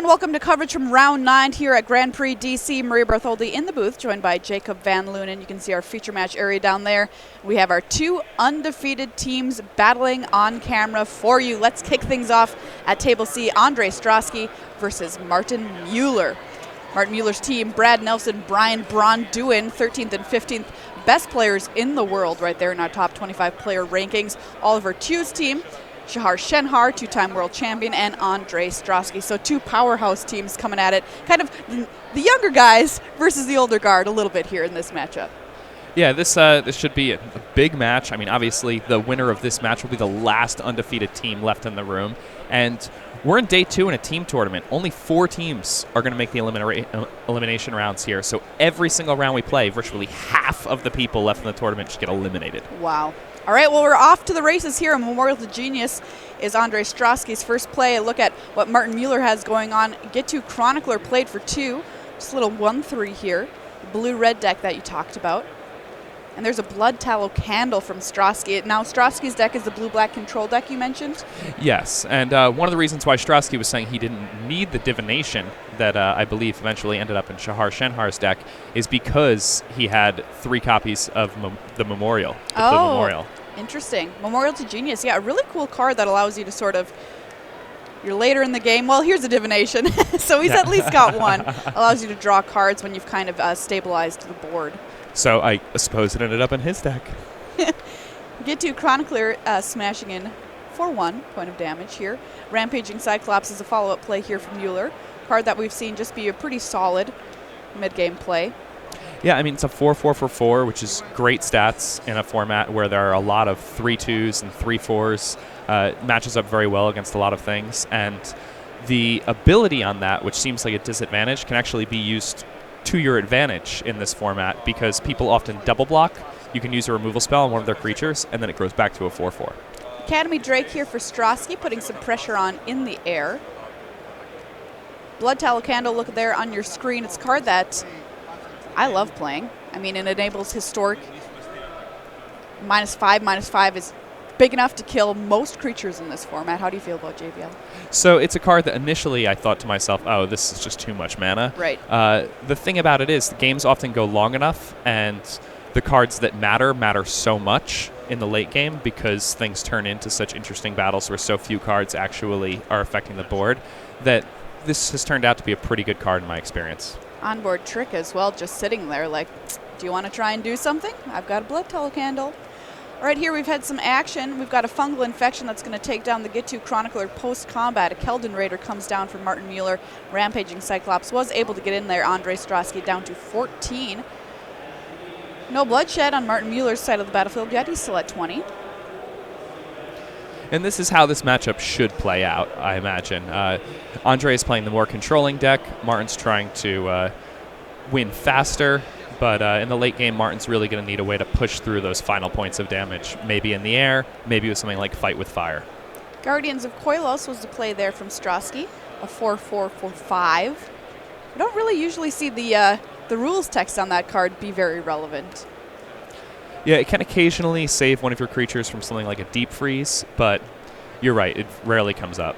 and welcome to coverage from Round 9 here at Grand Prix DC. Maria Bartholdi in the booth, joined by Jacob Van Lunen. You can see our feature match area down there. We have our two undefeated teams battling on camera for you. Let's kick things off at Table C. Andre Strosky versus Martin Mueller. Martin Mueller's team, Brad Nelson, Brian Braun-duin, 13th and 15th best players in the world right there in our top 25 player rankings. Oliver Chu's team, Shenhar, two-time world champion, and Andre Strosky. So two powerhouse teams coming at it. Kind of the younger guys versus the older guard a little bit here in this matchup. Yeah, this should be a big match. I mean, obviously, the winner of this match will be the last undefeated team left in the room. And we're in day 2 in a team tournament. Only 4 teams are going to make the elimination rounds here. So every single round we play, virtually half of the people left in the tournament just get eliminated. Wow. All right, well, we're off to the races here. Memorial to Genius is Andre Strosky's first play. A look at what Martin Mueller has going on. Get to Chronicler played for 2. Just a little 1-3 here. Blue-red deck that you talked about. And there's a blood tallow candle from Strosky. Now, Strosky's deck is the blue-black control deck you mentioned? Yes, and one of the reasons why Strosky was saying he didn't need the divination that I believe eventually ended up in Shenhar's deck is because he had 3 copies of the Memorial, the Blue Memorial. Interesting. Memorial to Genius. Yeah, a really cool card that allows you to sort of, you're later in the game. Well, here's a divination. So he's at least got one. Allows you to draw cards when you've kind of stabilized the board. So I suppose it ended up in his deck. Get to Chronicler smashing in for 1 point of damage here. Rampaging Cyclops is a follow-up play here from Mueller. Card that we've seen just be a pretty solid mid-game play. Yeah, I mean, it's a 4-4 for 4, which is great stats in a format where there are a lot of 3-2s and 3-4s. Matches up very well against a lot of things. And the ability on that, which seems like a disadvantage, can actually be used to your advantage in this format because people often double block. You can use a removal spell on one of their creatures, and then it goes back to a 4-4. Academy Drake here for Strosky, putting some pressure on in the air. Blood Tallow Candle, look there on your screen. It's a card that I love playing. I mean, it enables historic. -5 is big enough to kill most creatures in this format. How do you feel about JBL? So it's a card that initially I thought to myself, oh, this is just too much mana. Right. The thing about it is the games often go long enough, and the cards that matter so much in the late game because things turn into such interesting battles where so few cards actually are affecting the board that this has turned out to be a pretty good card in my experience. Onboard Trick as well, just sitting there like, do you want to try and do something? I've got a Blood Tallow Candle. All right, here we've had some action. We've got a Fungal Infection that's going to take down the Get-To Chronicler post-combat. A Keldon Raider comes down from Martin Mueller. Rampaging Cyclops was able to get in there. Andre Strosky down to 14. No bloodshed on Martin Mueller's side of the battlefield yet. He's still at 20. And this is how this matchup should play out, I imagine. Andre is playing the more controlling deck. Martin's trying to win faster. But in the late game, Martin's really going to need a way to push through those final points of damage. Maybe in the air, maybe with something like Fight with Fire. Guardians of Koilos was the play there from Strosky. A 4-4 for 5. We don't really usually see the rules text on that card be very relevant. Yeah, it can occasionally save one of your creatures from something like a Deep Freeze, but you're right, it rarely comes up.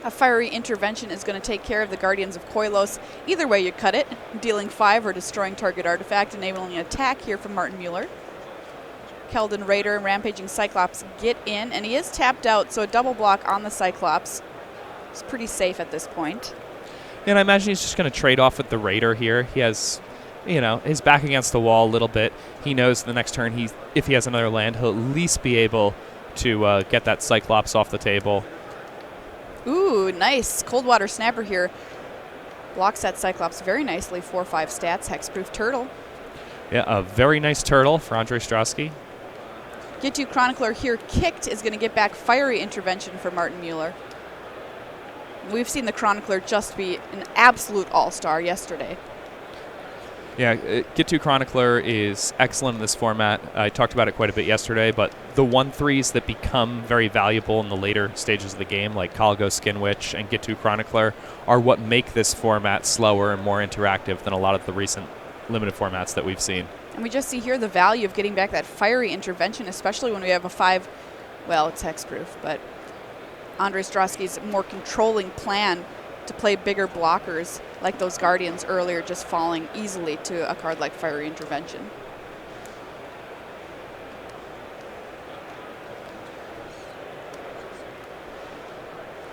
A Fiery Intervention is going to take care of the Guardians of Koilos. Either way you cut it, dealing 5 or destroying target artifact, enabling an attack here from Martin Mueller. Keldon Raider and Rampaging Cyclops get in, and he is tapped out, so a double block on the Cyclops. It's pretty safe at this point. And I imagine he's just going to trade off with the Raider here. He has, his back against the wall a little bit. He knows the next turn, if he has another land, he'll at least be able to get that Cyclops off the table. Ooh, nice. Coldwater Snapper here. Blocks that Cyclops very nicely. 4-5 stats. Hexproof Turtle. Yeah, a very nice turtle for Andre Strosky. Get-To Chronicler here kicked is going to get back Fiery Intervention for Martin Mueller. We've seen the Chronicler just be an absolute all-star yesterday. Yeah, Get-To Chronicler is excellent in this format. I talked about it quite a bit yesterday, but the 1-3s that become very valuable in the later stages of the game, like Kalago Skinwitch and Get-To Chronicler, are what make this format slower and more interactive than a lot of the recent limited formats that we've seen. And we just see here the value of getting back that Fiery Intervention, especially when we have a 5, well, it's hexproof, but Andre Strosky's more controlling plan to play bigger blockers like those Guardians earlier, just falling easily to a card like Fiery Intervention.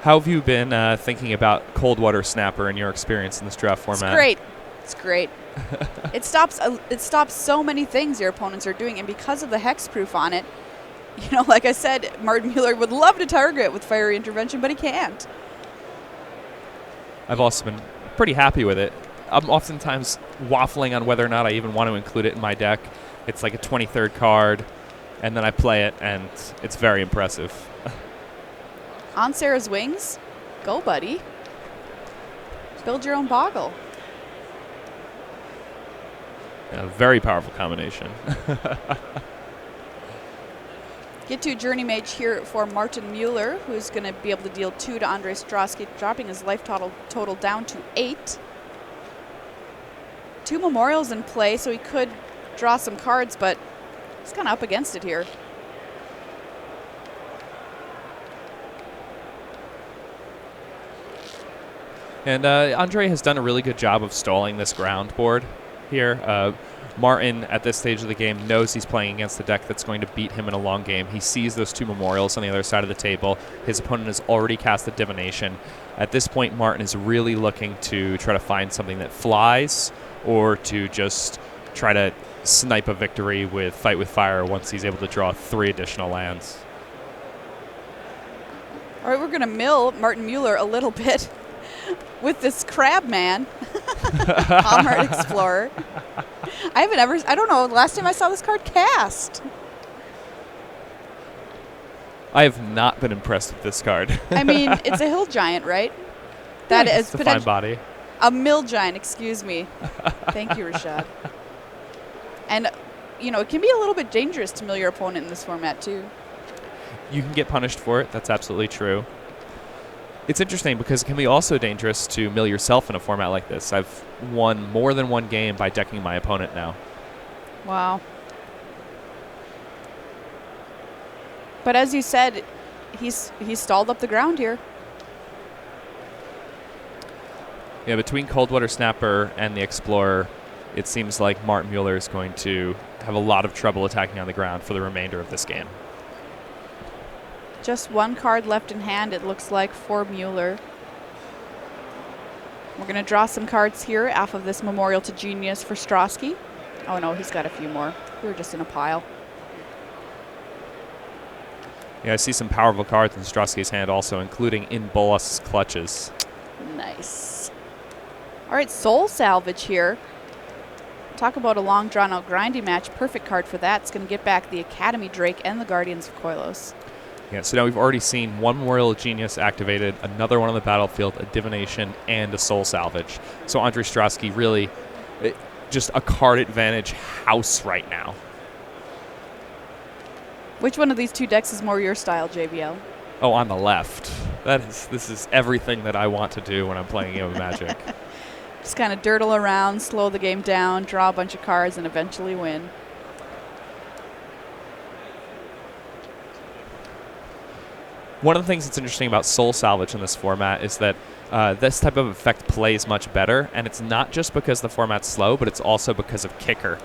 How have you been thinking about Coldwater Snapper in your experience in this draft format? It's great. It's great. It stops so many things your opponents are doing, and because of the hexproof on it, you know, like I said, Martin Mueller would love to target with Fiery Intervention, but he can't. I've also been pretty happy with it. I'm oftentimes waffling on whether or not I even want to include it in my deck. It's like a 23rd card, and then I play it, and it's very impressive. On Sarah's Wings, go, buddy. Build your own Boggle. A very powerful combination. Get to Journey Mage here for Martin Mueller, who's going to be able to deal 2 to Andre Strosky, dropping his life total down to 8. 2 Memorials in play, so he could draw some cards, but he's kind of up against it here. And Andre has done a really good job of stalling this ground board here. Martin, at this stage of the game, knows he's playing against a deck that's going to beat him in a long game. He sees those 2 Memorials on the other side of the table. His opponent has already cast a Divination. At this point, Martin is really looking to try to find something that flies or to just try to snipe a victory with Fight with Fire once he's able to draw 3 additional lands. All right, we're going to mill Martin Mueller a little bit with this Crab Man, Armored Explorer. I don't know, the last time I saw this card cast. I have not been impressed with this card. I mean, it's a hill giant, right? That is a fine body. A mill giant, excuse me. Thank you, Rashad. And, you know, it can be a little bit dangerous to mill your opponent in this format, too. You can get punished for it. That's absolutely true. It's interesting because it can be also dangerous to mill yourself in a format like this. I've won more than one game by decking my opponent now. Wow. But as you said, he's stalled up the ground here. Yeah, between Coldwater Snapper and the Explorer, it seems like Martin Mueller is going to have a lot of trouble attacking on the ground for the remainder of this game. Just 1 card left in hand, it looks like, for Mueller. We're going to draw some cards here off of this Memorial to Genius for Strosky. Oh, no, he's got a few more. We were just in a pile. Yeah, I see some powerful cards in Strosky's hand also, including In Bolas's Clutches. Nice. All right, Soul Salvage here. Talk about a long, drawn-out, grindy match. Perfect card for that. It's going to get back the Academy Drake and the Guardians of Koilos. Yeah, so now we've already seen 1 Memorial of Genius activated, another one on the battlefield, a Divination, and a Soul Salvage. So Andre Strosky really just a card advantage house right now. Which one of these 2 decks is more your style, JBL? Oh, on the left. This is everything that I want to do when I'm playing a game of Magic. Just kind of dirtle around, slow the game down, draw a bunch of cards, and eventually win. One of the things that's interesting about Soul Salvage in this format is that this type of effect plays much better, and it's not just because the format's slow, but it's also because of Kicker.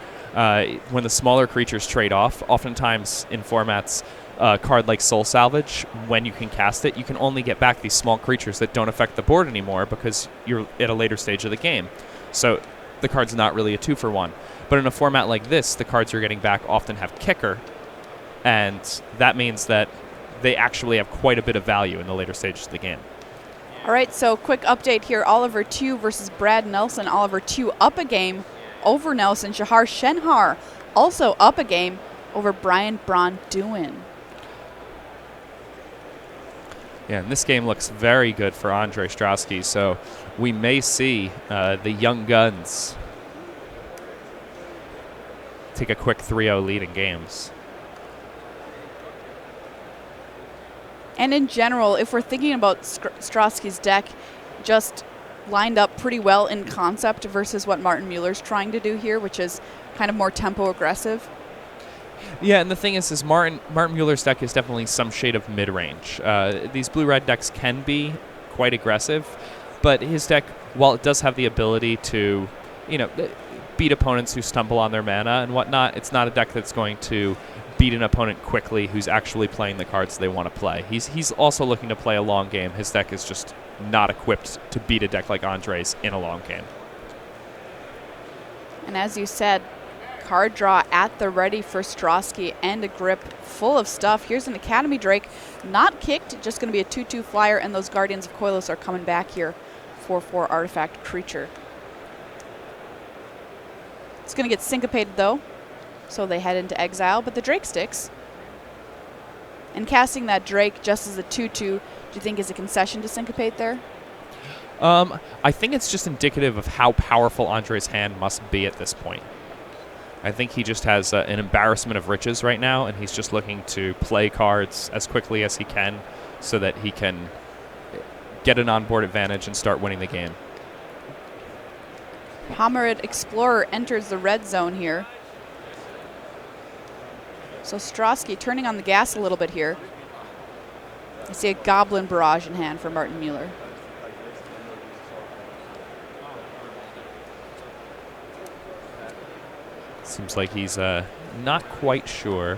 When the smaller creatures trade off, oftentimes in formats, a card like Soul Salvage, when you can cast it, you can only get back these small creatures that don't affect the board anymore because you're at a later stage of the game. So the card's not really a 2-for-1. But in a format like this, the cards you're getting back often have Kicker, and that means that they actually have quite a bit of value in the later stages of the game. All right, so quick update here. Oliver 2 versus Brad Nelson. Oliver 2 up a game over Nelson. Shenhar also up a game over Brian Braun-duin. Yeah, and this game looks very good for Andre Strosky, so we may see the young guns take a quick 3-0 lead in games. And in general, if we're thinking about Strosky's deck, just lined up pretty well in concept versus what Martin Mueller's trying to do here, which is kind of more tempo aggressive. Yeah, and the thing is Martin Mueller's deck is definitely some shade of mid-range. These blue-red decks can be quite aggressive, but his deck, while it does have the ability to, beat opponents who stumble on their mana and whatnot, it's not a deck that's going to beat an opponent quickly who's actually playing the cards they want to play. He's also looking to play a long game. His deck is just not equipped to beat a deck like Andre's in a long game. And as you said, card draw at the ready for Strosky and a grip full of stuff. Here's an Academy Drake, not kicked, just going to be a 2/2 flyer, and those Guardians of Koilos are coming back here. 4/4 artifact creature. It's going to get syncopated though, so they head into exile, but the Drake sticks. And casting that Drake just as a 2/2, do you think is a concession to syncopate there? I think it's just indicative of how powerful Andre's hand must be at this point. I think he just has an embarrassment of riches right now, and he's just looking to play cards as quickly as he can so that he can get an onboard advantage and start winning the game. Hammered Explorer enters the red zone here. So Strosky turning on the gas a little bit here. I see a Goblin Barrage in hand for Martin Mueller. Seems like he's not quite sure.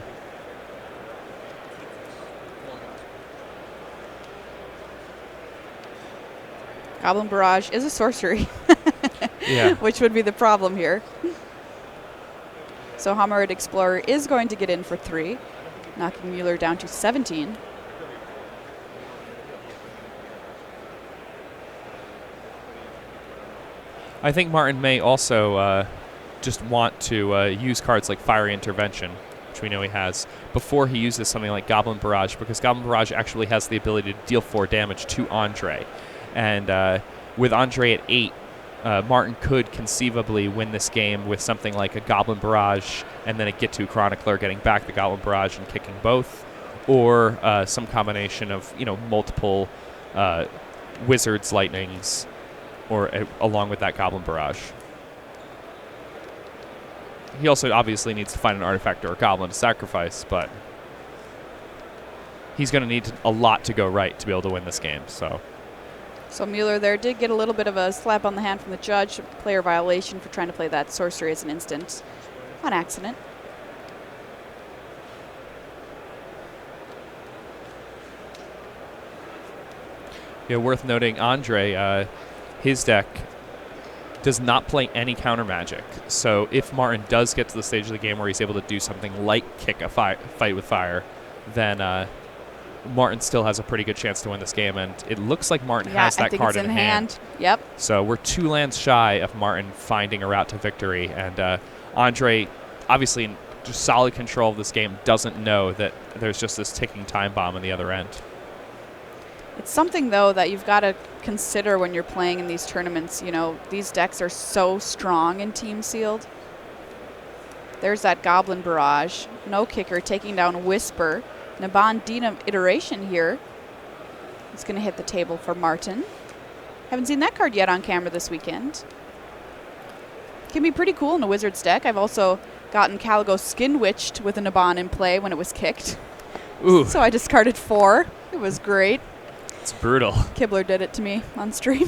Goblin Barrage is a sorcery, yeah, which would be the problem here. So Hammered Explorer is going to get in for 3, knocking Mueller down to 17. I think Martin may also just want to use cards like Fiery Intervention, which we know he has, before he uses something like Goblin Barrage, because Goblin Barrage actually has the ability to deal 4 damage to Andre. And with Andre at 8, Martin could conceivably win this game with something like a Goblin Barrage and then a Get-To Chronicler getting back the Goblin Barrage and kicking both, or some combination of multiple Wizards Lightnings, or along with that Goblin Barrage. He also obviously needs to find an artifact or a goblin to sacrifice, but he's going to need a lot to go right to be able to win this game. So Mueller there did get a little bit of a slap on the hand from the judge, player violation for trying to play that sorcery as an instant on accident. Yeah, worth noting, Andre, his deck does not play any counter magic. So if Martin does get to the stage of the game where he's able to do something like kick a fight with fire, then Martin still has a pretty good chance to win this game, and it looks like Martin has that card in hand. Yep. So we're 2 lands shy of Martin finding a route to victory, and Andre, obviously just solid control of this game, doesn't know that there's just this ticking time bomb on the other end. It's something, though, that you've got to consider when you're playing in these tournaments. These decks are so strong in Team Sealed. There's that Goblin Barrage. No kicker, taking down Whisper. Naban Dina iteration here. It's going to hit the table for Martin. Haven't seen that card yet on camera this weekend. Can be pretty cool in a Wizards deck. I've also gotten Caligo Skin Witched with a Naban in play when it was kicked. Ooh. So I discarded 4. It was great. It's brutal. Kibler did it to me on stream.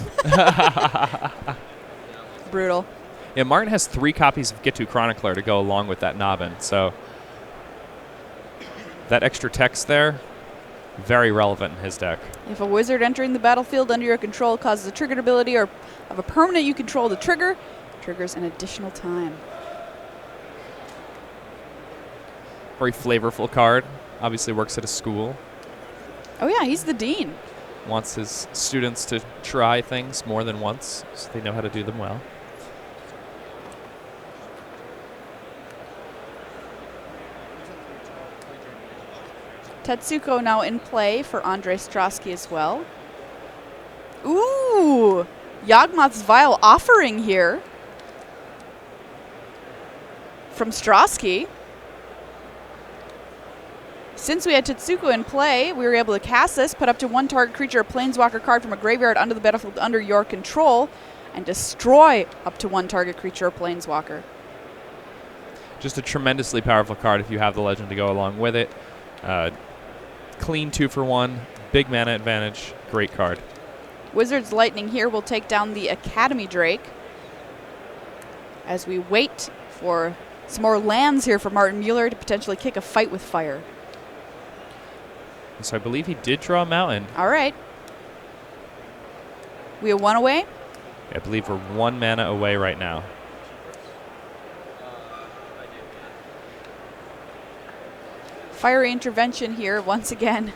Brutal. Yeah, Martin has 3 copies of Get-To Chronicler to go along with that Nobbin, so that extra text there, very relevant in his deck. If a wizard entering the battlefield under your control causes a triggered ability or of a permanent you control to trigger, triggers an additional time. Very flavorful card. Obviously works at a school. Oh yeah, he's the dean. Wants his students to try things more than once so they know how to do them well. Tetsuko now in play for Andre Strosky as well. Ooh! Yawgmoth's Vile offering here from Strosky. Since we had Tetsuko in play, we were able to cast this, put up to 1 target creature or planeswalker card from a graveyard under the battlefield under your control, and destroy up to 1 target creature or planeswalker. Just a tremendously powerful card if you have the legend to go along with it. Clean 2-for-1, big mana advantage, great card. Wizards Lightning here will take down the Academy Drake as we wait for some more lands here for Martin Mueller to potentially kick a fight with fire. So I believe he did draw a mountain. All right. We are 1 away. I believe we're 1 mana away right now. Fiery intervention here once again.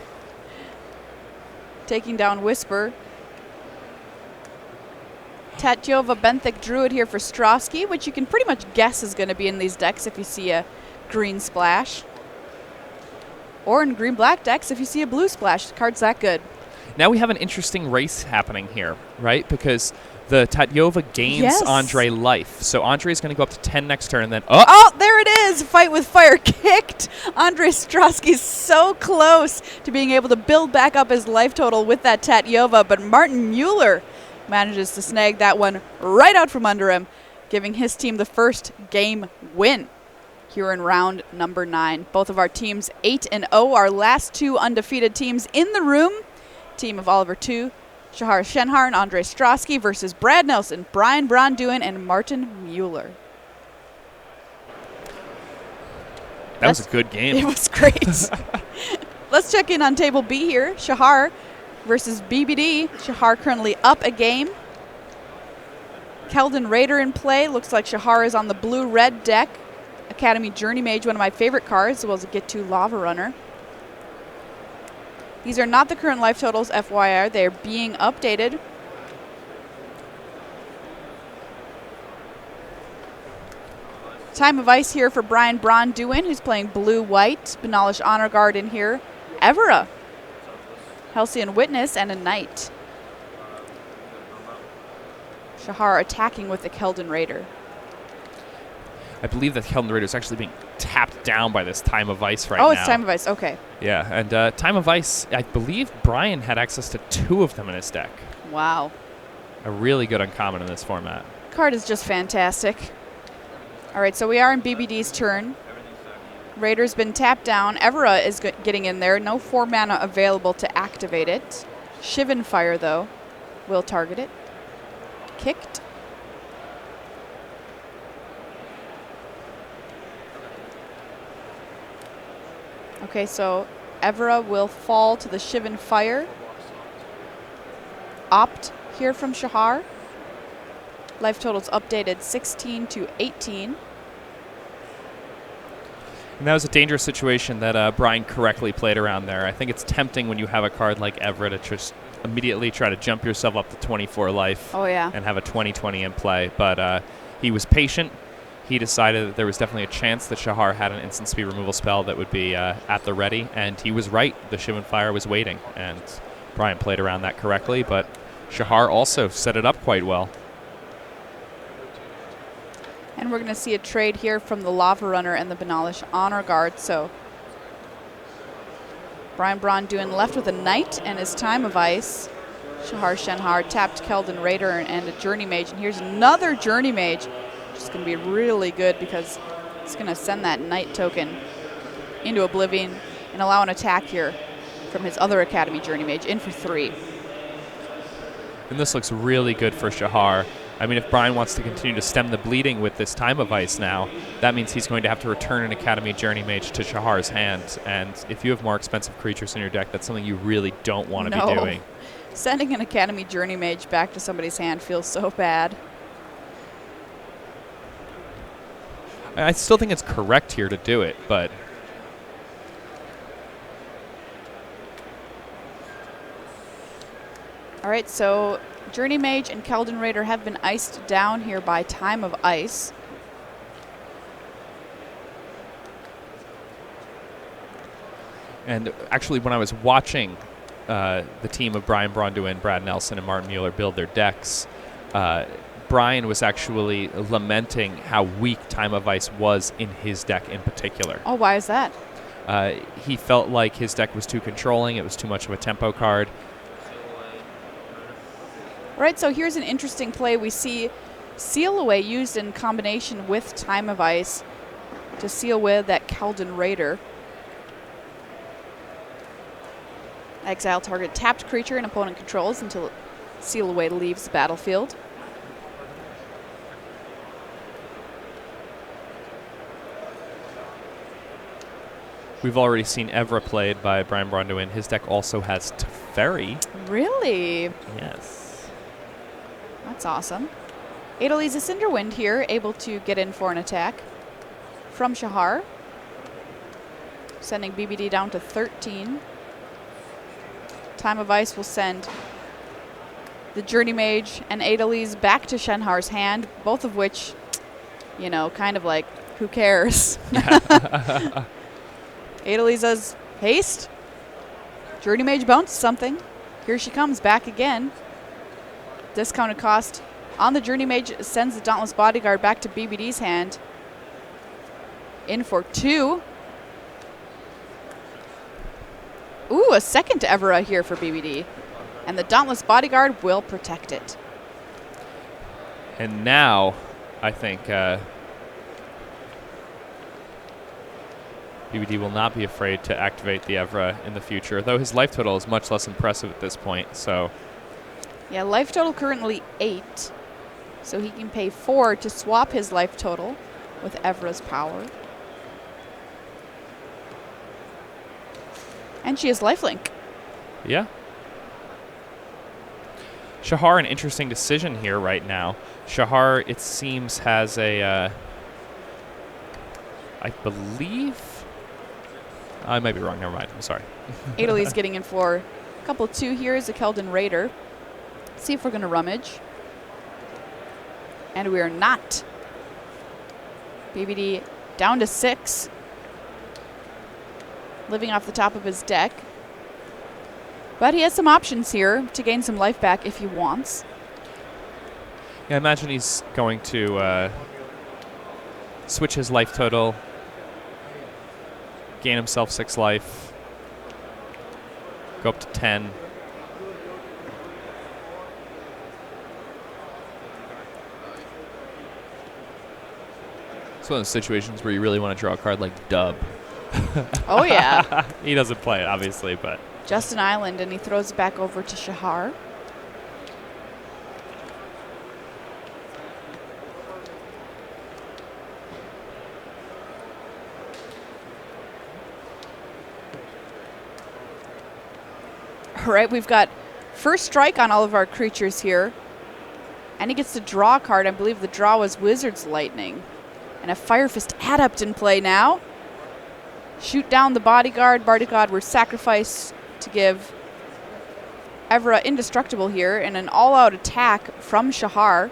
Taking down Whisper. Tatyova Benthic Druid here for Strosky, which you can pretty much guess is going to be in these decks if you see a green splash. Or in green-black decks if you see a blue splash. The card's that good. Now we have an interesting race happening here, right? Because the Tatyova gains Andre life. So Andre's going to go up to 10 next turn and then... Oh, there it is! Fight with fire kicked. Andre Strosky's so close to being able to build back up his life total with that Tatyova, but Martin Mueller manages to snag that one right out from under him, giving his team the first game win here in round number 9. Both of our teams 8-0, our last 2 undefeated teams in the room. Team of Oliver 2, Shahar Shenhar and Andre Strosky versus Brad Nelson, Brian Braun-duin, and Martin Mueller. That was a good game. It was great. Let's check in on table B here. Shahar versus BBD. Shahar currently up a game. Keldon Raider in play. Looks like Shahar is on the blue-red deck. Academy Journey Mage, one of my favorite cards, as well as a Get 2 Lava Runner. These are not the current life totals, FYI. They are being updated. Time of Ice here for Brian Braun-duin, who's playing blue-white. Benalish Honor Guard in here. Evera, Halcyon Witness, and a Knight. Shahar attacking with the Keldon Raider. I believe that Keldon Raider is actually being tapped down by this Time of Ice right now. Oh, it's Time of Ice. Okay. Yeah, and Time of Ice, I believe Brian had access to 2 of them in his deck. Wow. A really good uncommon in this format. Card is just fantastic. All right, so we are in BBD's turn. Raider's been tapped down. Evera is getting in there. No 4 mana available to activate it. Shivan Fire, though, will target it. Kicked. Okay, so Evera will fall to the Shivan Fire. Opt here from Shahar. Life totals updated 16 to 18. And that was a dangerous situation that Brian correctly played around there. I think it's tempting when you have a card like Evera to just immediately try to jump yourself up to 24 life. Oh, yeah. And have a 20/20 in play. But he was patient. He decided that there was definitely a chance that Shahar had an instant speed removal spell that would be at the ready, and he was right. The Shivan Fire was waiting, and Brian played around that correctly, but Shahar also set it up quite well. And we're going to see a trade here from the Lava Runner and the Benalish Honor Guard. So Brian Braun-duin left with a Knight and his Time of Ice. Shahar Shenhar tapped Keldon Raider and a Journey Mage, and here's another Journey Mage. It's going to be really good because it's going to send that Knight token into Oblivion and allow an attack here from his other Academy Journey Mage in for 3. And this looks really good for Shahar. I mean, if Brian wants to continue to stem the bleeding with this Time of Ice now, that means he's going to have to return an Academy Journey Mage to Shahar's hand. And if you have more expensive creatures in your deck, that's something you really don't want to be doing. Sending an Academy Journey Mage back to somebody's hand feels so bad. I still think it's correct here to do it, but... All right, so Journey Mage and Keldon Raider have been iced down here by Time of Ice. And actually, when I was watching the team of Brian Braun-duin, Brad Nelson, and Martin Mueller build their decks, Brian was actually lamenting how weak Time of Ice was in his deck in particular. Oh, why is that? He felt like his deck was too controlling. It was too much of a tempo card. All right, so here's an interesting play. We see Seal Away used in combination with Time of Ice to seal away that Keldon Raider. Exile target tapped creature an opponent controls until Seal Away leaves the battlefield. We've already seen Evra played by Brian Braun-duin. His deck also has Teferi. Really? Yes. That's awesome. Adeliz a Cinderwind here, able to get in for an attack from Shenhar, sending BBD down to 13. Time of Ice will send the Journey Mage and Adeliz back to Shenhar's hand, both of which, you know, kind of like, who cares? Adeliz does haste. Journey Mage bounces something. Here she comes back again. Discounted cost on the Journey Mage sends the Dauntless Bodyguard back to BBD's hand. In for 2. Ooh, a second Evra here for BBD. And the Dauntless Bodyguard will protect it. And now, I think BBD will not be afraid to activate the Evra in the future, though his life total is much less impressive at this point. So, yeah, life total currently 8. So he can pay 4 to swap his life total with Evra's power. And she has lifelink. Yeah. Shenhar, an interesting decision here right now. Shenhar, it seems, has a, I believe, I might be wrong, never mind, I'm sorry. Adeliz getting in for a couple 2 here is a Keldon Raider. See if we're going to rummage. And we are not. BBD down to 6. Living off the top of his deck. But he has some options here to gain some life back if he wants. Yeah, I imagine he's going to switch his life total, gain himself 6 life, go up to 10. It's one of those situations where you really want to draw a card like Dub. Oh, yeah. He doesn't play it, obviously, but... Just an island, and he throws it back over to Shenhar. All right, we've got first strike on all of our creatures here. And he gets to draw a card. I believe the draw was Wizard's Lightning. And a Fire Fist Adept in play now. Shoot down the Bodyguard. Bodyguard were sacrificed to give Evra indestructible here, and an all-out attack from Shenhar.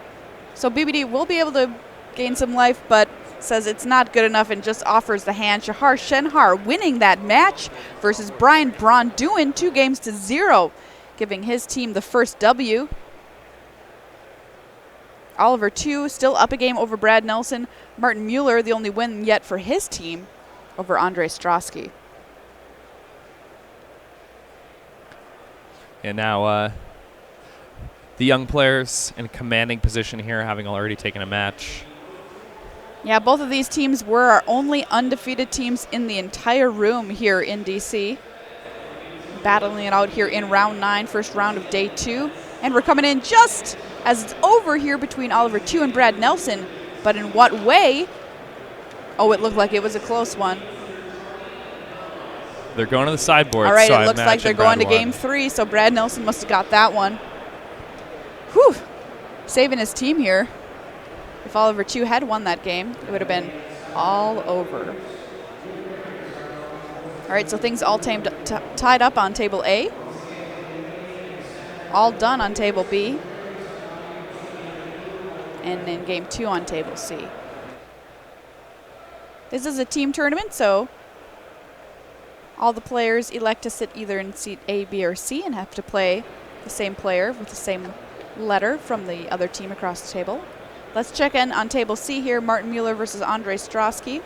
So BBD will be able to gain some life, but says it's not good enough and just offers the hand. Shenhar winning that match versus Brian Braun-duin 2-0, giving his team the first W. Oliver 2 still up a game over Brad Nelson. Martin Mueller, the only win yet for his team, over Andre Strosky. And now the young players in a commanding position here, having already taken a match. Yeah, both of these teams were our only undefeated teams in the entire room here in DC. Battling it out here in round 9, first round of day 2. And we're coming in just as it's over here between Oliver 2 and Brad Nelson. But in what way? Oh, it looked like it was a close one. They're going to the sideboard. All right, so it looks like they're going to game 3, so Brad Nelson must have got that one. Whew. Saving his team here. If Oliver 2 had won that game, it would have been all over. All right, so things all tied up on table A. All done on table B. And then game 2 on table C. This is a team tournament, so all the players elect to sit either in seat A, B, or C and have to play the same player with the same letter from the other team across the table. Let's check in on table C here. Martin Mueller versus Andre Strosky.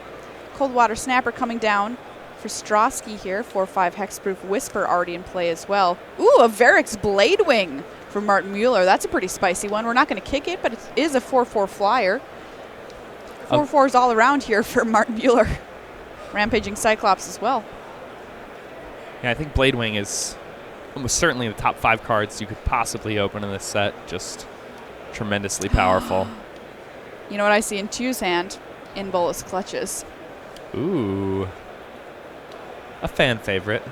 Coldwater Snapper coming down for Strosky here. 4/5 Hexproof Whisper already in play as well. Ooh, a Varix Bladewing for Martin Mueller. That's a pretty spicy one. We're not going to kick it, but it is a 4/4 flyer. 4/4s all around here for Martin Mueller. Rampaging Cyclops as well. Yeah, I think Blade Wing is almost certainly the top 5 cards you could possibly open in this set. Just tremendously powerful. You know what I see in Tu's hand? In Bolus Clutches. Ooh. A fan favorite.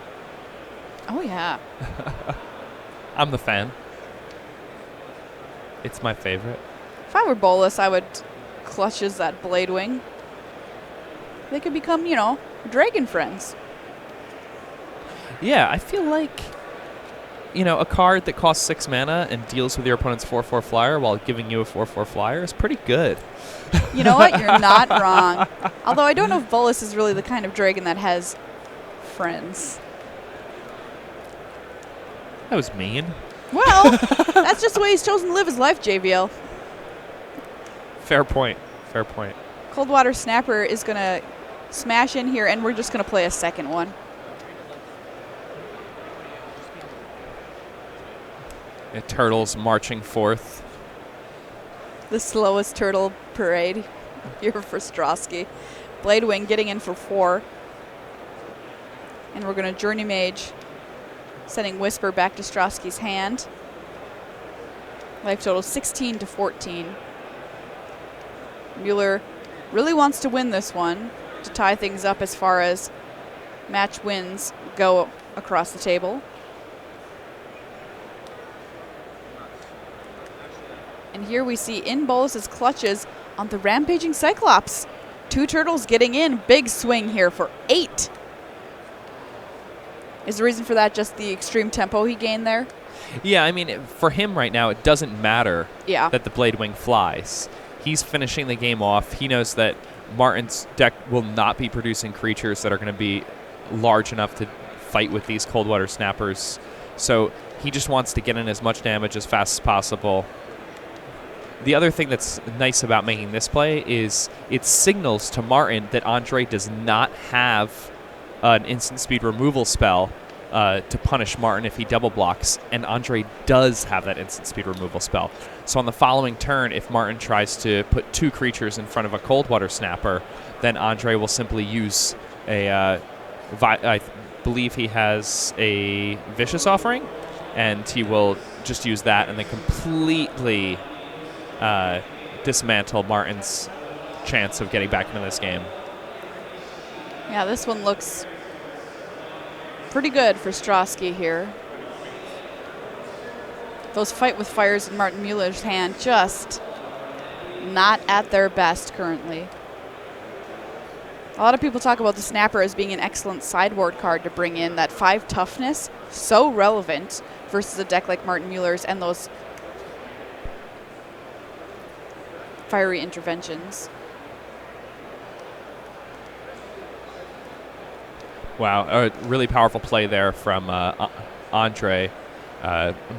Oh, yeah. I'm the fan. It's my favorite. If I were Bolus, I would Clutches that Blade Wing. They could become, you know, dragon friends. Yeah, I feel like, you know, a card that costs 6 mana and deals with your opponent's 4/4 flyer while giving you a 4/4 flyer is pretty good. You know what? You're not wrong. Although I don't know if Bolus is really the kind of dragon that has friends. That was mean. Well, that's just the way he's chosen to live his life, JVL. Fair point. Fair point. Coldwater Snapper is going to smash in here, and we're just going to play a second one. And turtles marching forth. The slowest turtle parade here for Strosky. Blade Wing getting in for 4. And we're going to Journey Mage, sending Whisper back to Strosky's hand. Life total 16 to 14. Mueller really wants to win this one to tie things up as far as match wins go across the table. And here we see in Bolus's Clutches on the Rampaging Cyclops. 2 turtles getting in. Big swing here for 8. Is the reason for that just the extreme tempo he gained there? Yeah, I mean, for him right now, it doesn't matter that the Blade Wing flies. He's finishing the game off. He knows that Martin's deck will not be producing creatures that are going to be large enough to fight with these Coldwater Snappers. So he just wants to get in as much damage as fast as possible. The other thing that's nice about making this play is it signals to Martin that Andre does not have an instant speed removal spell to punish Martin if he double blocks, and Andre does have that instant speed removal spell. So on the following turn, if Martin tries to put 2 creatures in front of a Coldwater Snapper, then Andre will simply use I believe he has a Vicious Offering, and he will just use that and then completely dismantle Martin's chance of getting back into this game. Yeah, this one looks pretty good for Strosky here. Those Fight with Fires in Martin Mueller's hand just not at their best currently. A lot of people talk about the Snapper as being an excellent sideboard card to bring in. That 5 toughness, so relevant versus a deck like Martin Mueller's and those fiery interventions. Wow, a really powerful play there from Andre.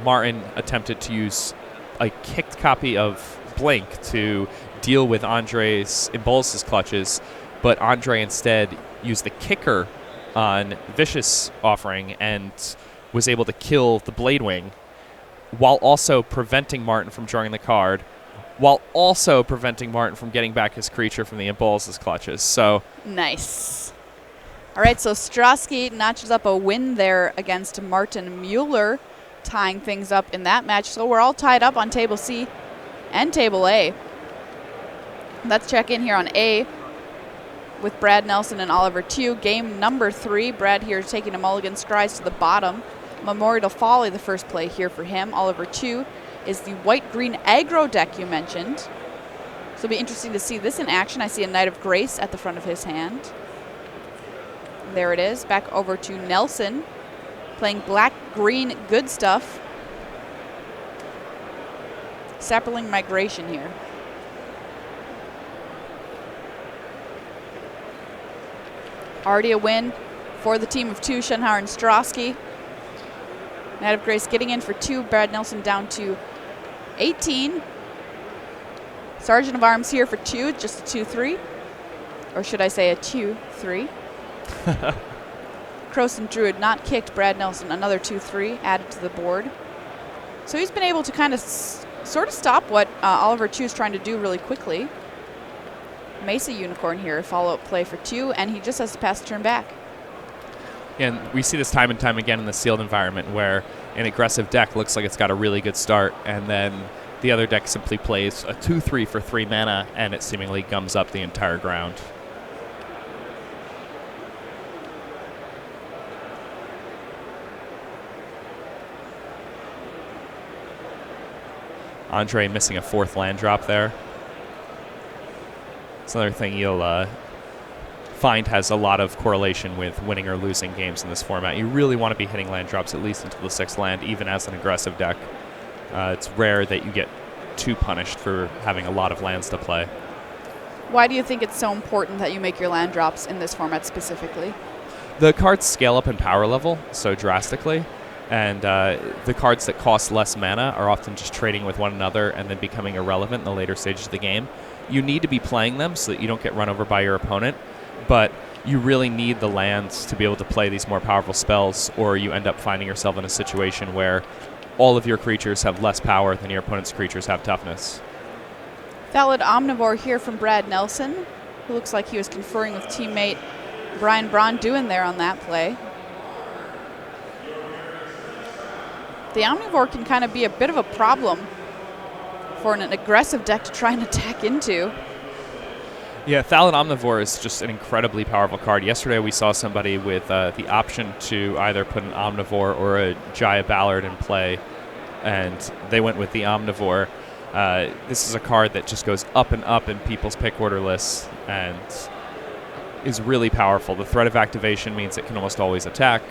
Martin attempted to use a kicked copy of Blink to deal with Andre's Bolus's Clutches, but Andre instead used the kicker on Vicious Offering and was able to kill the Blade Wing while also preventing Martin from drawing the card, while also preventing Martin from getting back his creature from the Bolus's Clutches. So nice. All right, so Strosky notches up a win there against Martin Mueller, tying things up in that match. So we're all tied up on Table C and Table A. Let's check in here on A with Brad Nelson and Oliver Tew. Game number 3. Brad here taking a mulligan strides to the bottom. Memorial Folly, the first play here for him. Oliver Tew is the white-green aggro deck you mentioned. So it'll be interesting to see this in action. I see a Knight of Grace at the front of his hand. There it is. Back over to Nelson, playing black-green good stuff. Sapperling Migration here. Already a win for the team of 2, Shenhar and Strosky. Knight of Grace getting in for 2. Brad Nelson down to 18. Sergeant of Arms here for 2, just a 2-3. Or should I say a 2-3. Croson Druid not kicked. Brad Nelson, another 2-3 added to the board. So he's been able to kind of sort of stop what Oliver Tew is trying to do really quickly. Mesa Unicorn here, follow-up play for 2, and he just has to pass the turn back. And we see this time and time again in the sealed environment where an aggressive deck looks like it's got a really good start, and then the other deck simply plays a 2-3 for 3 mana, and it seemingly gums up the entire ground. Andre missing a 4th land drop there. It's another thing you'll find has a lot of correlation with winning or losing games in this format. You really want to be hitting land drops at least until the 6th land, even as an aggressive deck. It's rare that you get too punished for having a lot of lands to play. Why do you think it's so important that you make your land drops in this format specifically? The cards scale up in power level so drastically, and the cards that cost less mana are often just trading with one another and then becoming irrelevant in the later stages of the game. You need to be playing them so that you don't get run over by your opponent, but you really need the lands to be able to play these more powerful spells, or you end up finding yourself in a situation where all of your creatures have less power than your opponent's creatures have toughness. Valid Omnivore here from Brad Nelson, who looks like he was conferring with teammate Braun-duin there on that play. The Omnivore can kind of be a bit of a problem for an aggressive deck to try and attack into. Yeah, Valid Omnivore is just an incredibly powerful card. Yesterday we saw somebody with the option to either put an Omnivore or a Jaya Ballard in play, and they went with the Omnivore. This is a card that just goes up and up in people's pick order lists and is really powerful. The threat of activation means it can almost always attack.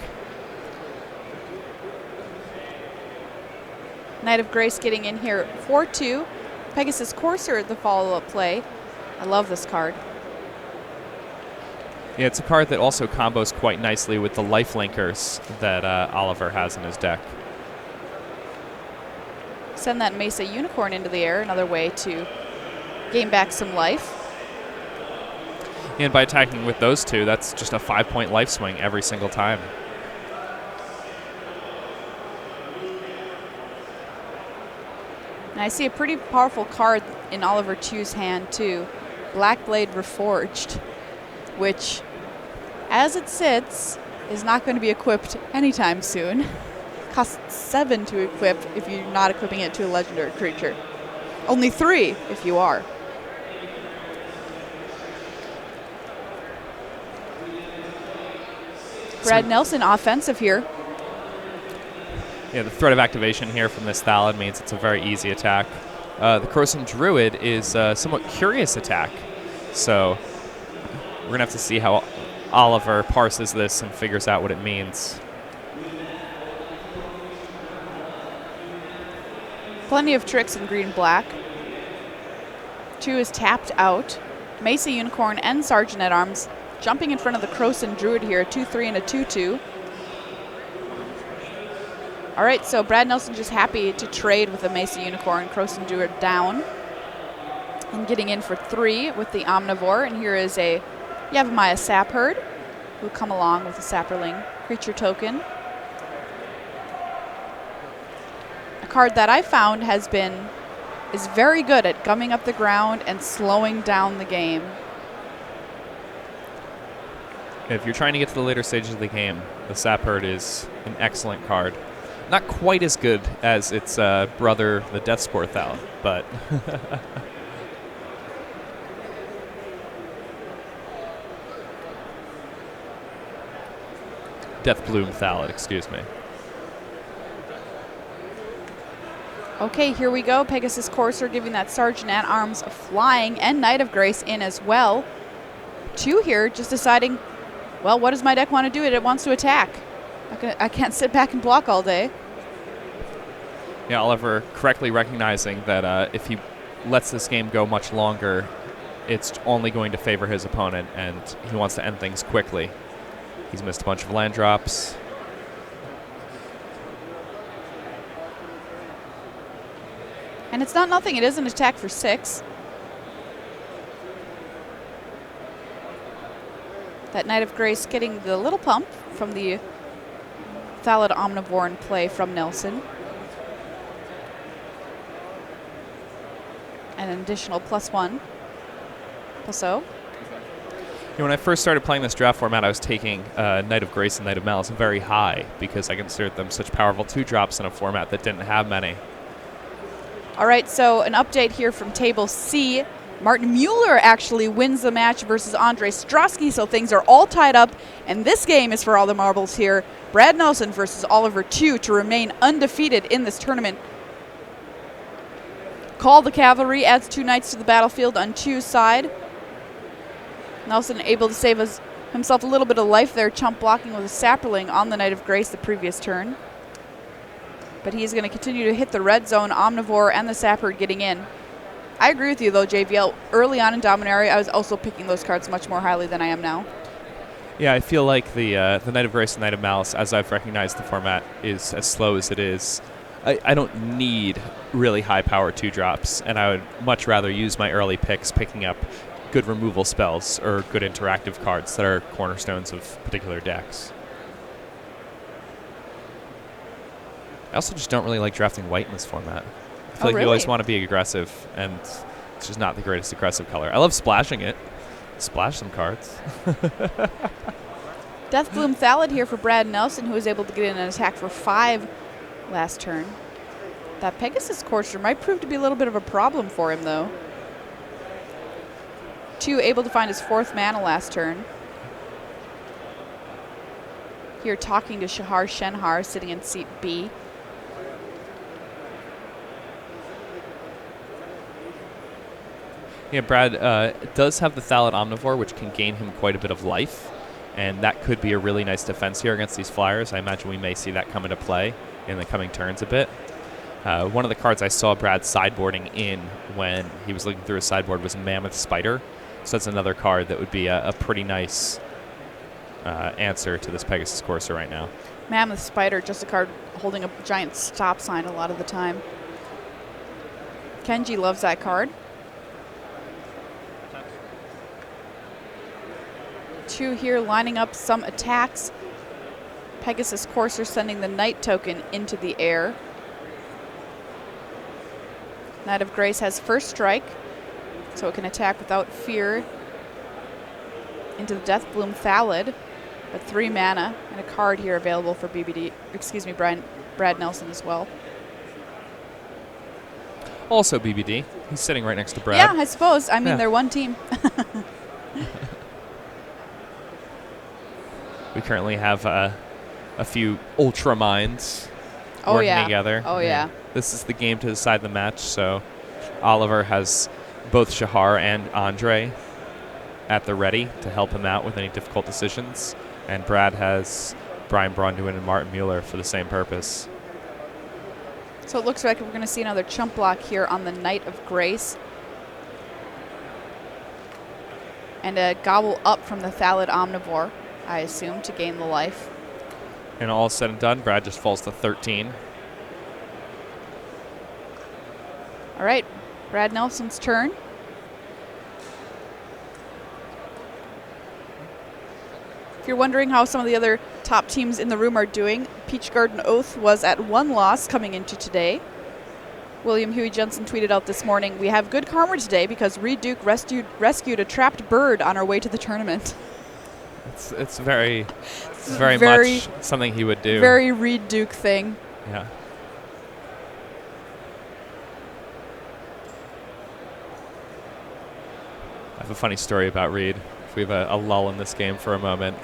Knight of Grace getting in here 4-2. Pegasus Courser, the follow-up play. I love this card. Yeah, it's a card that also combos quite nicely with the lifelinkers that Oliver has in his deck. Send that Mesa Unicorn into the air, another way to gain back some life. And by attacking with those two, that's just a 5-point life swing every single time. And I see a pretty powerful card in Oliver Chu's hand too, Blackblade Reforged, which, as it sits, is not going to be equipped anytime soon. Costs 7 to equip if you're not equipping it to a legendary creature. Only 3 if you are. Brad Nelson offensive here. Yeah, the threat of activation here from this Thallid means it's a very easy attack. The Croson Druid is a somewhat curious attack, so we're going to have to see how Oliver parses this and figures out what it means. Plenty of tricks in green-black. 2 is tapped out. Mesa Unicorn and Sergeant at Arms jumping in front of the Croson Druid here, 2-3 and a 2-2. All right, so Brad Nelson just happy to trade with the Mesa Unicorn. Croson Druid down. And getting in for 3 with the Omnivore. And here is a Yavimaya Sapherd, who will come along with a Saproling creature token. A card that I found is very good at gumming up the ground and slowing down the game. If you're trying to get to the later stages of the game, the Sapherd is an excellent card. Not quite as good as its brother, the Deathspore Thallid, but Deathbloom Thallid, excuse me. Okay, here we go. Pegasus Courser giving that Sergeant at Arms a flying, and Knight of Grace in as well. 2 here, just deciding, well, what does my deck want to do? It wants to attack. I can't sit back and block all day. Yeah, Oliver correctly recognizing that if he lets this game go much longer, it's only going to favor his opponent, and he wants to end things quickly. He's missed a bunch of land drops. And it's not nothing. It is an attack for 6. That Knight of Grace getting the little pump from the Thallid Omnivore in play from Nelson. And an additional +1. so. When I first started playing this draft format, I was taking Knight of Grace and Knight of Malice very high because I considered them such powerful 2-drops in a format that didn't have many. All right, so an update here from Table C. Martin Mueller actually wins the match versus Andre Strosky, so things are all tied up, and this game is for all the marbles here. Brad Nelson versus Oliver 2 to remain undefeated in this tournament. Call the Cavalry adds 2 knights to the battlefield on 2's side. Nelson able to save himself a little bit of life there, chump blocking with a sapperling on the Knight of Grace the previous turn. But he's going to continue to hit the red zone, Omnivore and the Sapper getting in. I agree with you, though, JVL. Early on in Dominaria, I was also picking those cards much more highly than I am now. Yeah, I feel like the Knight of Grace and Knight of Malice, as I've recognized the format, is as slow as it is. I don't need really high-power 2-drops, and I would much rather use my early picks picking up good removal spells or good interactive cards that are cornerstones of particular decks. I also just don't really like drafting white in this format. I feel like really? you always want to be aggressive, and it's just not the greatest aggressive color. I love splashing it. Splash some cards. Deathbloom Thallid here for Brad Nelson, who was able to get in an attack for 5 last turn. That Pegasus Courser might prove to be a little bit of a problem for him, though. 2 able to find his 4th mana last turn. Here talking to Shenhar, sitting in seat B. Yeah, Brad does have the Thallid Omnivore, which can gain him quite a bit of life, and that could be a really nice defense here against these flyers. I imagine we may see that come into play in the coming turns a bit. One of the cards I saw Brad sideboarding in when he was looking through his sideboard was Mammoth Spider, so that's another card that would be a pretty nice answer to this Pegasus Courser right now. Mammoth Spider, just a card holding a giant stop sign a lot of the time. Kenji loves that card. 2 here lining up some attacks. Pegasus Courser sending the Knight token into the air. Knight of Grace has first strike, so it can attack without fear into the Deathbloom Thallid, but 3 mana and a card here available for Brad Nelson as well. Also BBD. He's sitting right next to Brad. Yeah, I suppose. I mean, Yeah. they're one team. We currently have a few Ultra Minds Oh, working yeah. together. Oh, yeah. This is the game to decide the match, so Oliver has both Shahar and Andre at the ready to help him out with any difficult decisions, and Brad has Braun-duin and Martin Mueller for the same purpose. So it looks like we're going to see another chump block here on the Knight of Grace. And a gobble up from the Thallid Omnivore, I assume, to gain the life. And all said and done, Brad just falls to 13. All right, Brad Nelson's turn. If you're wondering how some of the other top teams in the room are doing, Peach Garden Oath was at 1 loss coming into today. William Huey Jensen tweeted out this morning, "We have good karma today because Reed Duke rescued a trapped bird on our way to the tournament." It's very much something he would do. Very Reed Duke thing. Yeah. I have a funny story about Reed. If we have a lull in this game for a moment.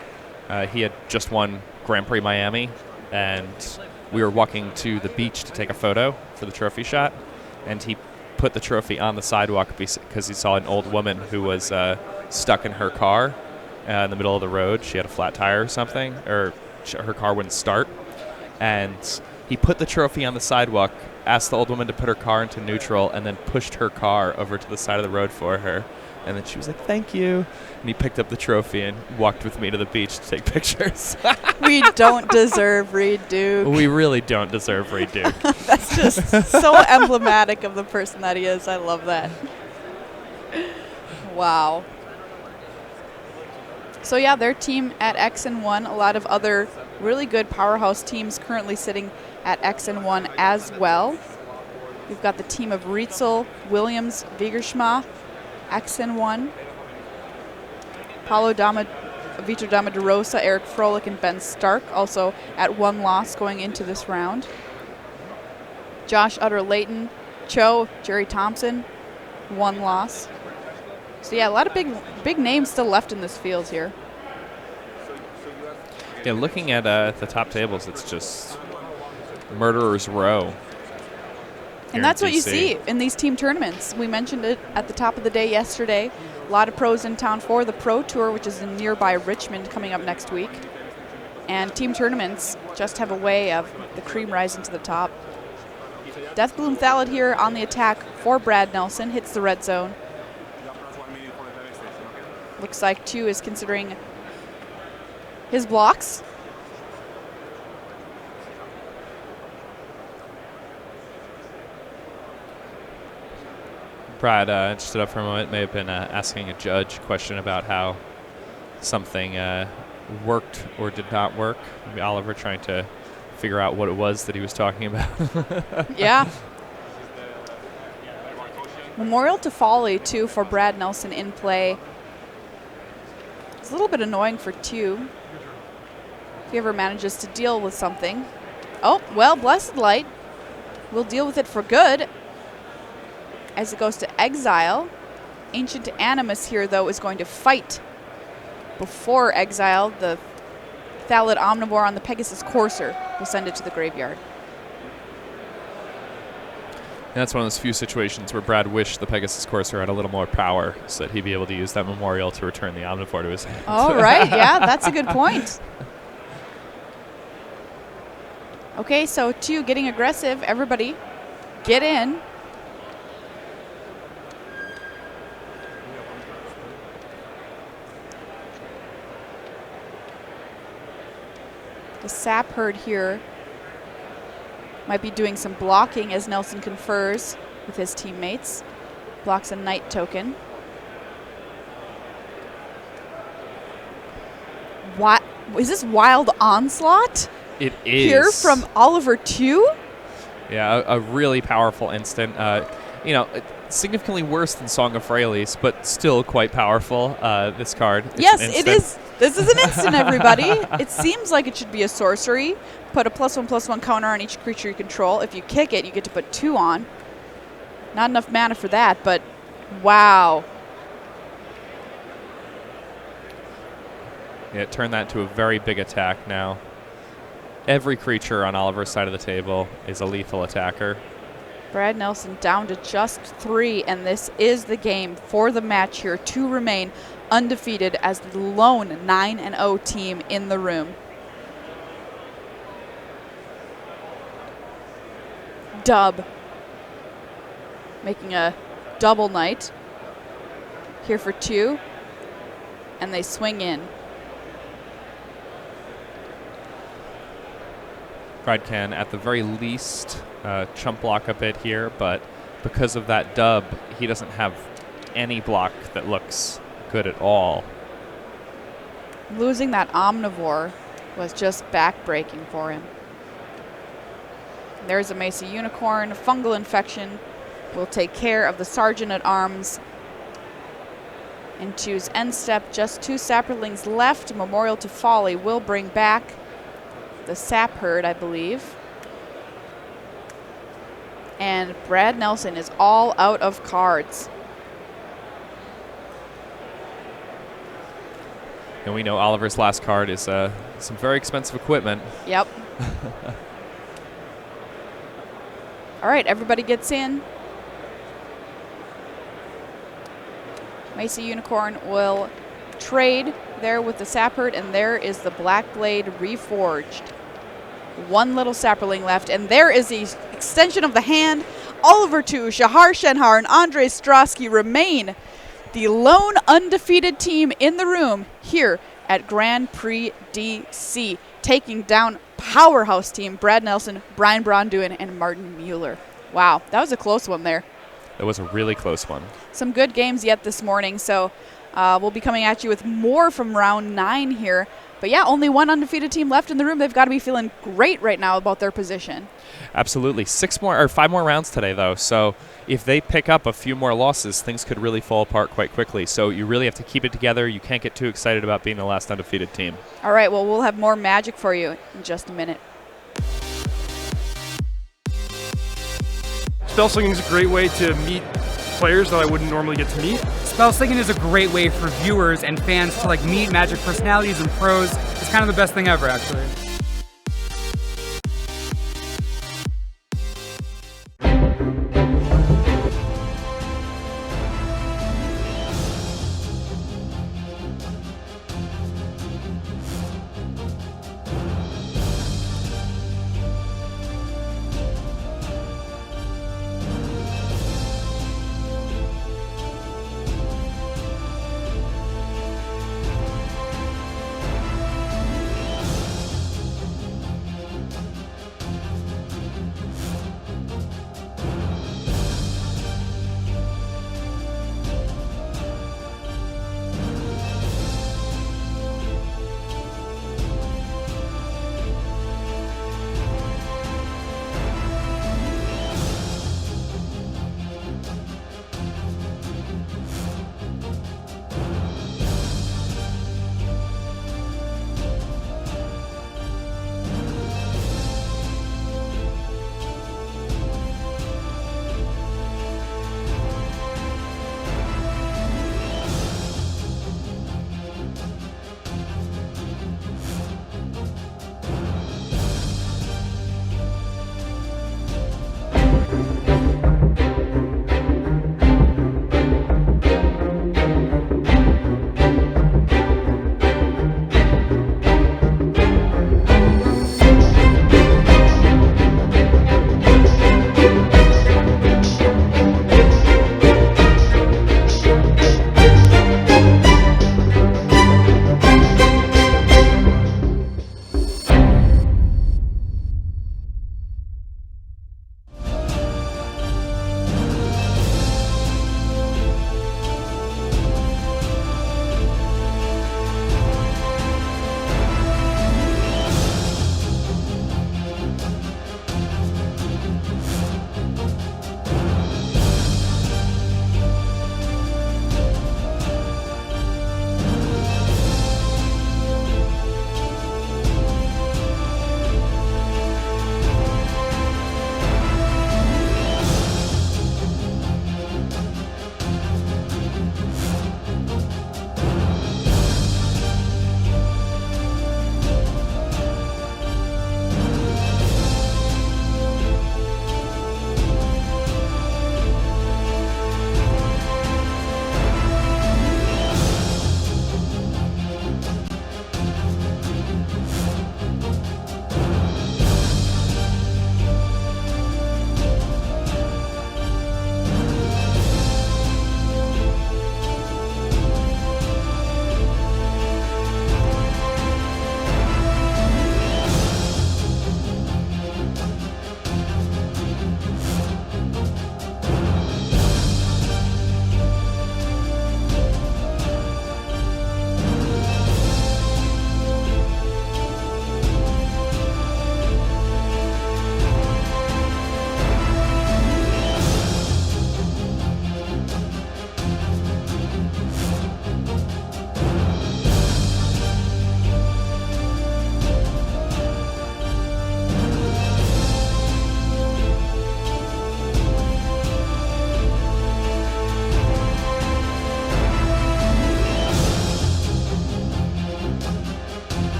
He had just won Grand Prix Miami, and we were walking to the beach to take a photo for the trophy shot, and he put the trophy on the sidewalk because he saw an old woman who was stuck in her car in the middle of the road. She had a flat tire or something, or her car wouldn't start, and he put the trophy on the sidewalk, asked the old woman to put her car into neutral, and then pushed her car over to the side of the road for her. And then she was like, "Thank you." And he picked up the trophy and walked with me to the beach to take pictures. We don't deserve Reed Duke. We really don't deserve Reed Duke. That's just so emblematic of the person that he is. I love that. Wow. So yeah, their team at X and 1. A lot of other really good powerhouse teams currently sitting at X and 1 as well. We've got the team of Rietzel, Williams, Wiegerschma, X and 1. Vitor Damaderosa, Eric Froelich, and Ben Stark also at 1 loss going into this round. Josh Utter-Layton, Cho, Jerry Thompson, 1 loss. So yeah, a lot of big names still left in this field here. Yeah, looking at the top tables, it's just murderer's row. And that's what you see in these team tournaments. We mentioned it at the top of the day yesterday. A lot of pros in town for the Pro Tour, which is in nearby Richmond, coming up next week. And team tournaments just have a way of the cream rising to the top. Death Bloom Thalid here on the attack for Brad Nelson. Hits the red zone. Looks like Chu is considering his blocks. Brad stood up for a moment, may have been asking a judge a question about how something worked or did not work. Maybe Oliver trying to figure out what it was that he was talking about. Yeah. Memorial to Folly, too, for Brad Nelson in play. It's a little bit annoying for Tew if he ever manages to deal with something. Oh, well, Blessed Light will deal with it for good as it goes to exile. Ancient Animus here, though, is going to fight before exile. The Thalid Omnivore on the Pegasus Courser will send it to the graveyard. And that's one of those few situations where Brad wished the Pegasus Courser had a little more power so that he'd be able to use that Memorial to return the Omnivore to his hand. Oh, right. Yeah, that's a good point. Okay, so Tew getting aggressive. Everybody get in. The Sap Herd here might be doing some blocking as Nelson confers with his teammates. Blocks a Knight token. What is this Wild Onslaught? It is. Here from Oliver Tew? Yeah, a really powerful instant. Significantly worse than Song of Freyalise, but still quite powerful, this card. Yes, it is. This is an instant, everybody. It seems like it should be a sorcery. Put a +1/+1 counter on each creature you control. If you kick it, you get to put 2 on. Not enough mana for that, but wow. Yeah, turn that into a very big attack now. Every creature on Oliver's side of the table is a lethal attacker. Brad Nelson down to just 3, and this is the game for the match here to remain undefeated as the lone 9-0 team in the room. Dub making a double Knight here for 2, and they swing in. Brad can, at the very least, chump block a bit here, but because of that dub, he doesn't have any block that looks good at all. Losing that Omnivore was just back-breaking for him. There's a Mesa Unicorn. Fungal Infection will take care of the Sergeant at Arms. And choose end step. Just 2 Saprolings left. Memorial to Folly will bring back the Sap Herd, I believe. And Brad Nelson is all out of cards. And we know Oliver's last card is some very expensive equipment. Yep. All right, everybody gets in. Mesa Unicorn will trade there with the Sap Herd, and there is the Black Blade Reforged. 1 little Saproling left, and there is the extension of the hand. Oliver Tew, Shahar Shenhar, and Andre Strosky remain the lone undefeated team in the room here at Grand Prix DC, taking down powerhouse team Brad Nelson, Brian Braun-duin, and Martin Mueller. Wow, that was a close one there. That was a really close one. Some good games yet this morning, so we'll be coming at you with more from round 9 here But yeah, only one undefeated team left in the room. They've got to be feeling great right now about their position. Absolutely. 5 more rounds today, though. So if they pick up a few more losses, things could really fall apart quite quickly. So you really have to keep it together. You can't get too excited about being the last undefeated team. All right, well, we'll have more magic for you in just a minute. Spell slinging is a great way to meet players that I wouldn't normally get to meet. Spell slinging is a great way for viewers and fans to meet Magic personalities and pros. It's kind of the best thing ever, actually.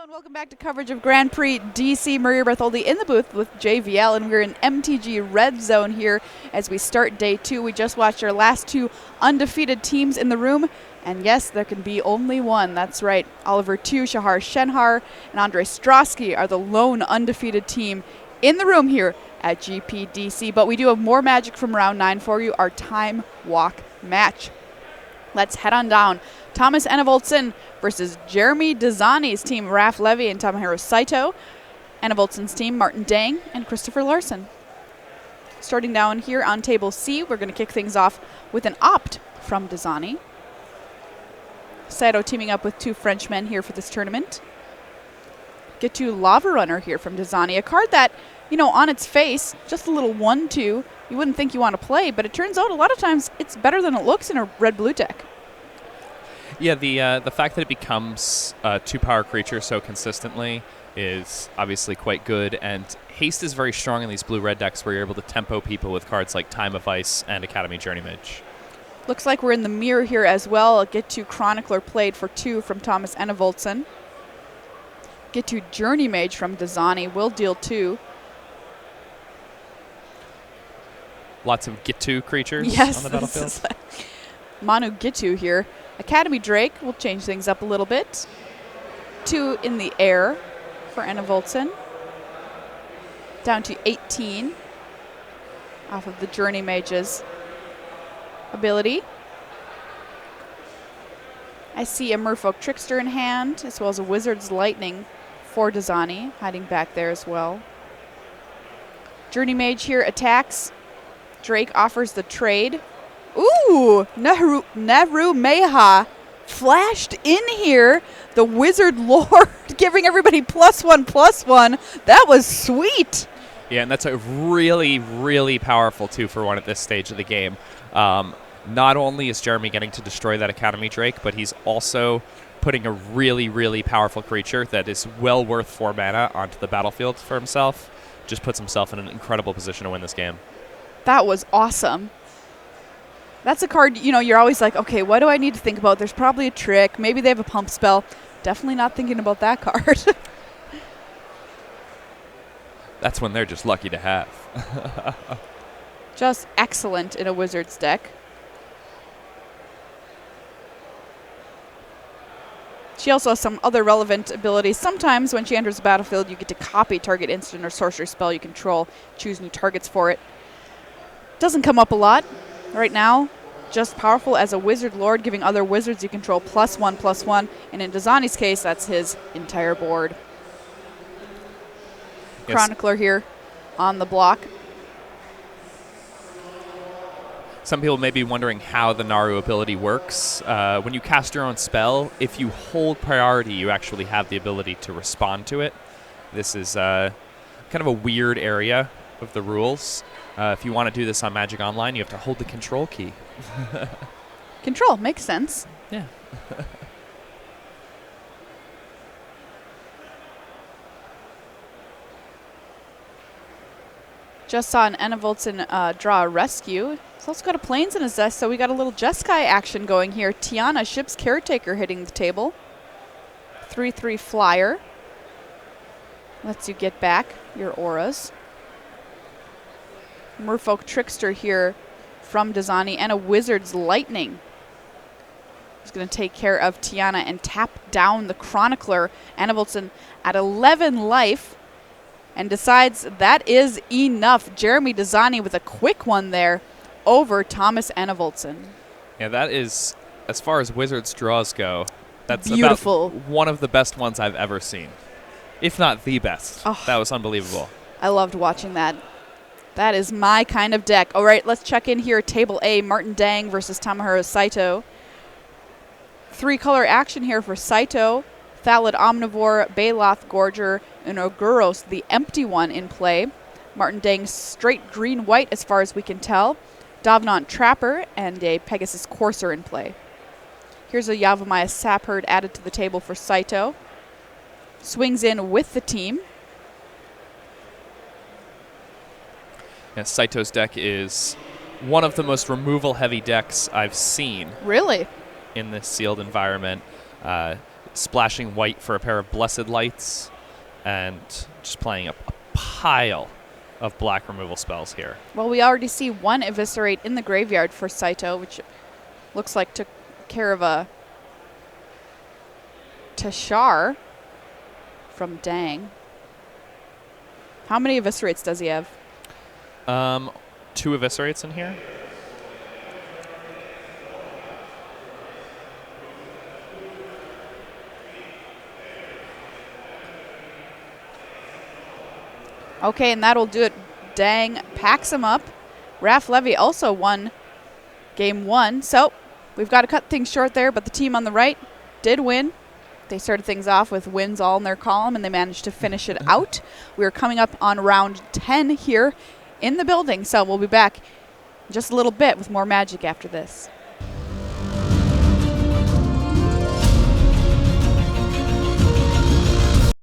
and welcome back to coverage of Grand Prix DC. Maria Bertholdi in the booth with JVL, and we're in MTG Red Zone here as we start day 2. We just watched our last 2 undefeated teams in the room, and yes, there can be only one. That's right. Oliver Tu, Shenhar, and Andre Strosky are the lone undefeated team in the room here at GPDC. But we do have more magic from round 9 for you, our time walk match. Let's head on down. Thomas Enevoldsen versus Jeremy Dezani's team, Raf Levy and Tomohiro Saito. Enevoldsen's team, Martin Dang and Christopher Larson. Starting down here on table C, we're going to kick things off with an opt from Dezani. Saito teaming up with 2 Frenchmen here for this tournament. Get to Lava Runner here from Dezani, a card that, you know, on its face, just a little 1-2, you wouldn't think you want to play, but it turns out a lot of times it's better than it looks in a red-blue deck. Yeah, the fact that it becomes a 2-power creature so consistently is obviously quite good, and haste is very strong in these blue-red decks where you're able to tempo people with cards like Time of Ice and Academy Journey Mage. Looks like we're in the mirror here as well. Get to Chronicler played for 2 from Thomas Enevoldsen. Get to Journey Mage from Dezani, will deal 2. Lots of Gitu creatures yes, on the battlefield. Manu Gitu here. Academy Drake will change things up a little bit. 2 in the air for Enevoldsen. Down to 18 off of the Journey Mage's ability. I see a Merfolk Trickster in hand, as well as a Wizard's Lightning for Dezani, hiding back there as well. Journey Mage here attacks. Drake offers the trade. Ooh, Nehru Meha flashed in here. The Wizard Lord giving everybody +1/+1. That was sweet. Yeah, and that's a really, really powerful 2-for-1 at this stage of the game. Not only is Jeremy getting to destroy that Academy Drake, but he's also putting a really, really powerful creature that is well worth 4 mana onto the battlefield for himself. Just puts himself in an incredible position to win this game. That was awesome. That's a card, you know, you're always like, okay, what do I need to think about? There's probably a trick. Maybe they have a pump spell. Definitely not thinking about that card. That's when they're just lucky to have. Just excellent in a Wizard's deck. She also has some other relevant abilities. Sometimes when she enters the battlefield, you get to copy target instant or sorcery spell you control, choose new targets for it. Doesn't come up a lot. Right now, just powerful as a Wizard Lord, giving other wizards you control +1/+1. And in Dezani's case, that's his entire board. Yes. Chronicler here on the block. Some people may be wondering how the Naru ability works. When you cast your own spell, if you hold priority, you actually have the ability to respond to it. This is kind of a weird area of the rules. If you want to do this on Magic Online, you have to hold the control key. Control, makes sense. Yeah. Just saw an Enevoldsen draw a rescue. He's also got a Plains in his desk, so we got a little Jeskai action going here. Tiana, Ship's Caretaker, hitting the table. 3/3 flyer. Lets you get back your auras. Merfolk Trickster here from Dezani, and a Wizard's Lightning. He's going to take care of Tiana and tap down the Chronicler. Enevoldsen at 11 life. And decides that is enough. Jeremy Dezani with a quick one there over Thomas Enevoldsen. Yeah, that is, as far as Wizards draws go, that's beautiful. About one of the best ones I've ever seen. If not the best. Oh, that was unbelievable. I loved watching that. That is my kind of deck. All right, let's check in here. Table A, Martin Dang versus Tomohiro Saito. 3-color action here for Saito. Thalid Omnivore, Baloth Gorger, and Oguros, the empty one, in play. Martin Dang straight green-white as far as we can tell. Davenant Trapper and a Pegasus Courser in play. Here's a Yavimaya Sapherd added to the table for Saito. Swings in with the team. Yeah, Saito's deck is one of the most removal-heavy decks I've seen. Really? In this sealed environment. splashing white for a pair of Blessed Lights, and just playing a pile of black removal spells here. Well, we already see one Eviscerate in the graveyard for Saito, which looks like took care of a Tashar from Dang. How many Eviscerates does he have? 2 Eviscerates in here. Okay, and that'll do it. Dang packs him up. Raph Levy also won game 1. So we've got to cut things short there, but the team on the right did win. They started things off with wins all in their column, and they managed to finish it out. We are coming up on round 10 here in the building, so we'll be back in just a little bit with more Magic after this.